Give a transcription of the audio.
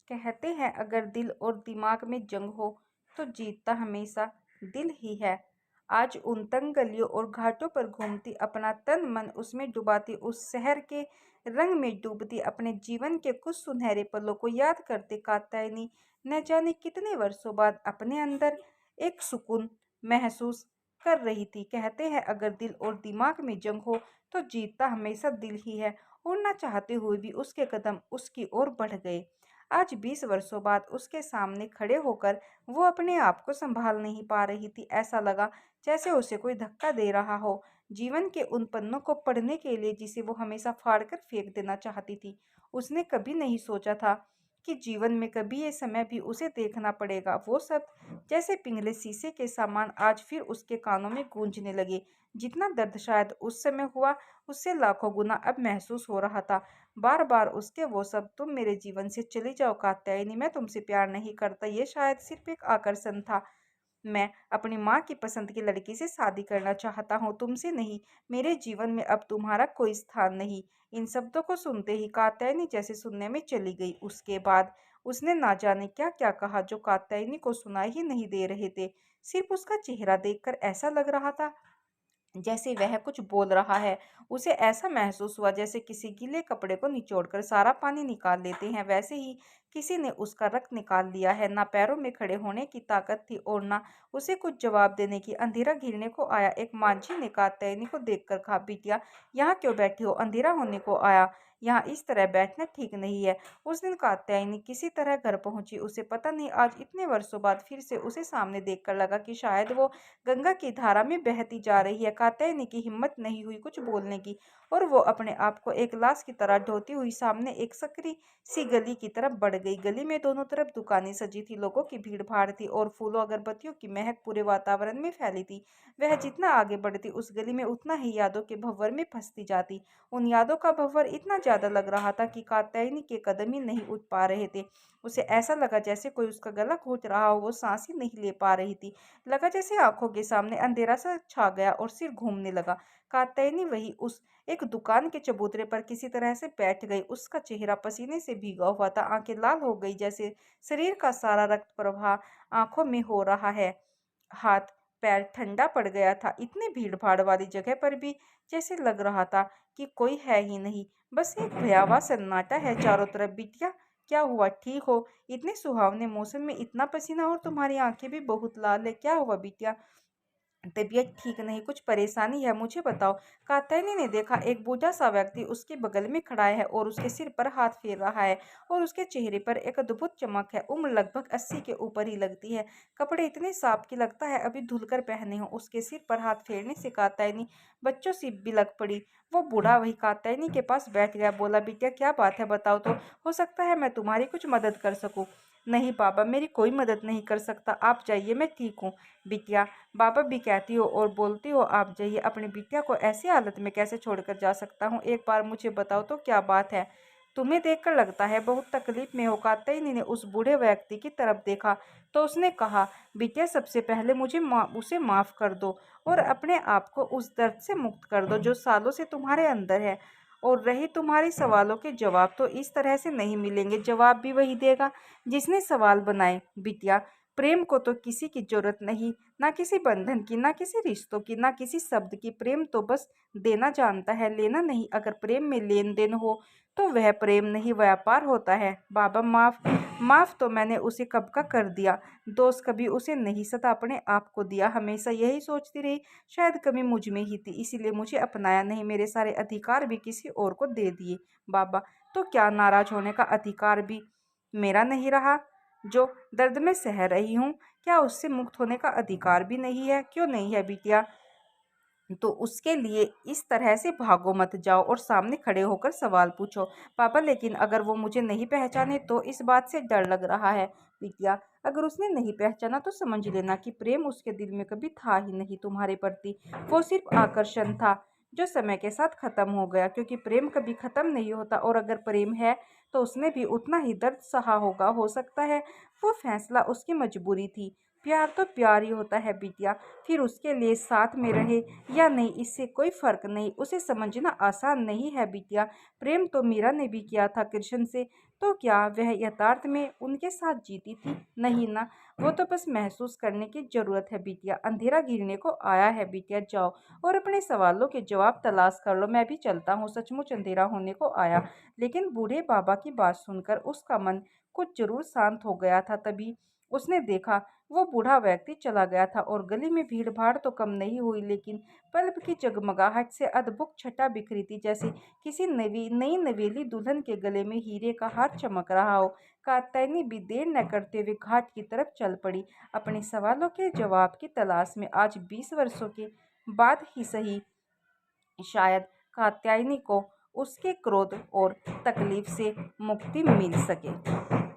कहते हैं अगर दिल और दिमाग में जंग हो तो जीतता हमेशा दिल ही है। आज उन तंग गलियों और घाटों पर घूमती, अपना तन मन उसमें डुबाती, उस शहर के रंग में डूबती, अपने जीवन के कुछ सुनहरे पलों को याद करते कात्यायनी न जाने कितने वर्षों बाद अपने अंदर एक सुकून महसूस कर रही थी। कहते हैं अगर दिल और दिमाग में जंग हो तो जीतता हमेशा दिल ही है। और ना चाहते हुए भी उसके कदम उसकी ओर बढ़ गए। आज 20 वर्षों बाद उसके सामने खड़े होकर वो अपने आप को संभाल नहीं पा रही थी। ऐसा लगा जैसे उसे कोई धक्का दे रहा हो, जीवन के उन पन्नों को पढ़ने के लिए जिसे वो हमेशा फाड़कर फेंक देना चाहती थी। उसने कभी नहीं सोचा था कि जीवन में कभी ये समय भी उसे देखना पड़ेगा। वो सब जैसे पिघले शीशे के सामान आज फिर उसके कानों में गूंजने लगे। जितना दर्द शायद उस समय हुआ, उससे लाखों गुना अब महसूस हो रहा था। बार बार उसके वो सब, तुम मेरे जीवन से चली जाओ कात्यायनी, मैं तुमसे प्यार नहीं करता, ये शायद सिर्फ एक आकर्षण था। मैं अपनी माँ की पसंद की लड़की से शादी करना चाहता हूँ, तुमसे नहीं। मेरे जीवन में अब तुम्हारा कोई स्थान नहीं। इन शब्दों को सुनते ही कात्यायनी जैसे सुनने में चली गई। उसके बाद उसने ना जाने क्या क्या कहा जो कात्यायनी को सुनाई ही नहीं दे रहे थे। सिर्फ उसका चेहरा देखकर ऐसा लग रहा था जैसे वह कुछ बोल रहा है। उसे ऐसा महसूस हुआ जैसे किसी गीले कपड़े को निचोड़कर सारा पानी निकाल लेते हैं, वैसे ही किसी ने उसका रक्त निकाल लिया है। ना पैरों में खड़े होने की ताकत थी और ना उसे कुछ जवाब देने की। अंधेरा घिरने को आया। एक मांझी ने कात्यायनी को देखकर कहा, बिटिया यहाँ क्यों बैठी हो? अंधेरा होने को आया, यहाँ इस तरह बैठना ठीक नहीं है। उस दिन कात्यायनी किसी तरह घर पहुंची। उसे पता नहीं आज इतने वर्षों बाद फिर से उसे सामने देखकर लगा कि शायद वो गंगा की धारा में बहती जा रही है। कात्यायनी की हिम्मत नहीं हुई कुछ बोलने की और वो अपने आप को एक लाश की तरह ढोती हुई सामने एक सकरी सी गली की तरफ बढ़ गई। गली में दोनों तरफ दुकानें सजी थी, लोगों की भीड़ भाड़ थी और फूलों अगरबत्तियों की महक पूरे वातावरण में फैली थी। वह जितना आगे बढ़ती उस गली में उतना ही यादों के भंवर में फंसती जाती। उन यादों का भंवर इतना ज्यादा लग रहा था कि कात्यायनी के कदम ही नहीं उठ पा रहे थे। उसे ऐसा लगा जैसे कोई उसका गला घोंट रहा हो। वो सांस ही नहीं ले पा रही थी। लगा जैसे आंखों के सामने अंधेरा सा छा गया और सिर घूमने लगा। कात्यायनी वही उस एक दुकान के चबूतरे पर किसी तरह से बैठ गई। उसका चेहरा पसीने से भीगा हुआ था, आंखें लाल हो गई जैसे शरीर का सारा रक्त प्रवाह आंखों में हो रहा है। हाथ पैर ठंडा पड़ गया था। इतनी भीड़ भाड़ वाली जगह पर भी जैसे लग रहा था कि कोई है ही नहीं, बस एक भयावह सन्नाटा है चारों तरफ। बिटिया क्या हुआ, ठीक हो? इतने सुहावने मौसम में इतना पसीना और तुम्हारी आंखें भी बहुत लाल है, क्या हुआ बिटिया? तबीयत ठीक नहीं, कुछ परेशानी है? मुझे बताओ। कात्यायनी ने देखा एक बूढ़ा सा व्यक्ति उसके बगल में खड़ा है और उसके सिर पर हाथ फेर रहा है और उसके चेहरे पर एक अद्भुत चमक है। उम्र लगभग 80 के ऊपर ही लगती है। कपड़े इतने साफ कि लगता है अभी धुलकर पहने हो। उसके सिर पर हाथ फेरने से कात्यायनी बच्चों सी बिलक पड़ी। वो बूढ़ा वही कात्यायनी के पास बैठ गया। बोला, बिटिया क्या बात है, बताओ तो, हो सकता है मैं तुम्हारी कुछ मदद कर सकूं। नहीं बाबा, मेरी कोई मदद नहीं कर सकता, आप जाइए, मैं ठीक हूँ। बिटिया बाबा भी कहती हो और बोलती हो आप जाइए। अपनी बिटिया को ऐसी हालत में कैसे छोड़कर जा सकता हूँ? एक बार मुझे बताओ तो क्या बात है? तुम्हें देखकर लगता है बहुत तकलीफ में हो। कात्यायनी ने उस बूढ़े व्यक्ति की तरफ देखा तो उसने कहा, बिटिया सबसे पहले मुझे उसे माफ़ कर दो और अपने आप को उस दर्द से मुक्त कर दो जो सालों से तुम्हारे अंदर है। और रही तुम्हारी सवालों के जवाब, तो इस तरह से नहीं मिलेंगे। जवाब भी वही देगा जिसने सवाल बनाए। बिटिया प्रेम को तो किसी की जरूरत नहीं, ना किसी बंधन की, ना किसी रिश्तों की, ना किसी शब्द की। प्रेम तो बस देना जानता है, लेना नहीं। अगर प्रेम में लेन देन हो तो वह प्रेम नहीं, व्यापार होता है। बाबा माफ तो मैंने उसे कब का कर दिया। दोस्त कभी उसे नहीं सता, अपने आप को दिया। हमेशा यही सोचती रही शायद कमी मुझ में ही थी, इसीलिए मुझे अपनाया नहीं। मेरे सारे अधिकार भी किसी और को दे दिए। बाबा तो क्या नाराज होने का अधिकार भी मेरा नहीं रहा? जो दर्द में सह रही हूँ, क्या उससे मुक्त होने का अधिकार भी नहीं है? क्यों नहीं है बिटिया? तो उसके लिए इस तरह से भागो मत, जाओ और सामने खड़े होकर सवाल पूछो। पापा लेकिन अगर वो मुझे नहीं पहचाने तो? इस बात से डर लग रहा है। बिटिया अगर उसने नहीं पहचाना तो समझ लेना कि प्रेम उसके दिल में कभी था ही नहीं तुम्हारे प्रति। वो सिर्फ आकर्षण था जो समय के साथ खत्म हो गया, क्योंकि प्रेम कभी खत्म नहीं होता। और अगर प्रेम है तो उसने भी उतना ही दर्द सहा होगा। हो सकता है वो फैसला उसकी मजबूरी थी। प्यार तो प्यार ही होता है बिटिया, फिर उसके लिए साथ में रहे या नहीं इससे कोई फर्क नहीं। उसे समझना आसान नहीं है बिटिया। प्रेम तो मीरा ने भी किया था कृष्ण से, तो क्या वह यथार्थ में उनके साथ जीती थी? नहीं ना, वो तो बस महसूस करने की जरूरत है बिटिया। अंधेरा गिरने को आया है बिटिया, जाओ और अपने सवालों के जवाब तलाश कर लो। मैं भी चलता हूँ, सचमुच अंधेरा होने को आया। लेकिन बूढ़े बाबा की बात सुनकर उसका मन कुछ जरूर शांत हो गया था। तभी उसने देखा वो बूढ़ा व्यक्ति चला गया था और गली में भीड़ भाड़ तो कम नहीं हुई, लेकिन बल्ब की जगमगाहट से अद्भुत छटा बिखरी थी, जैसे किसी नई नवेली दुल्हन के गले में हीरे का हार चमक रहा हो। कात्यायनी भी देर न करते हुए घाट की तरफ चल पड़ी, अपने सवालों के जवाब की तलाश में। आज 20 वर्षों के बाद ही सही, शायद कात्यायनी को उसके क्रोध और तकलीफ से मुक्ति मिल सके।